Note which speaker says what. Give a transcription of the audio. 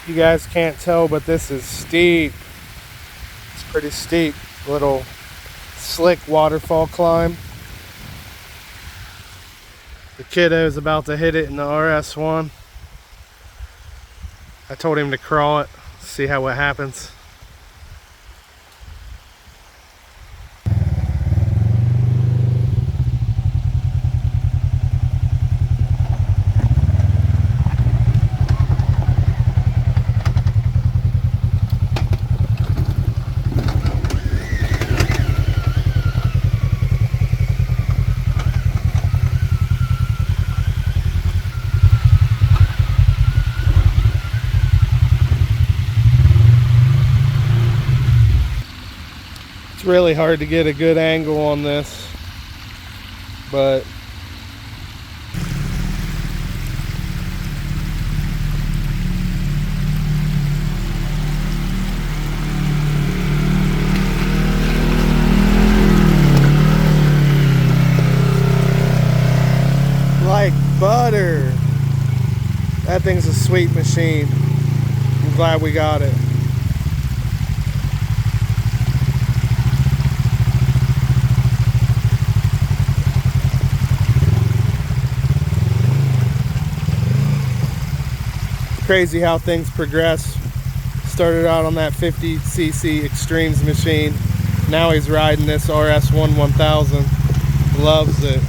Speaker 1: You guys can't tell, but this is steep. It's pretty steep. Little slick waterfall climb. The kiddo is about to hit it in the rs1. I told him to crawl it, see how it happens. It's really hard to get a good angle on this, but like butter. That thing's a sweet machine. I'm glad we got it. Crazy how things progress. Started out on that 50cc Extremes machine. Now he's riding this rs1 1000. Loves it.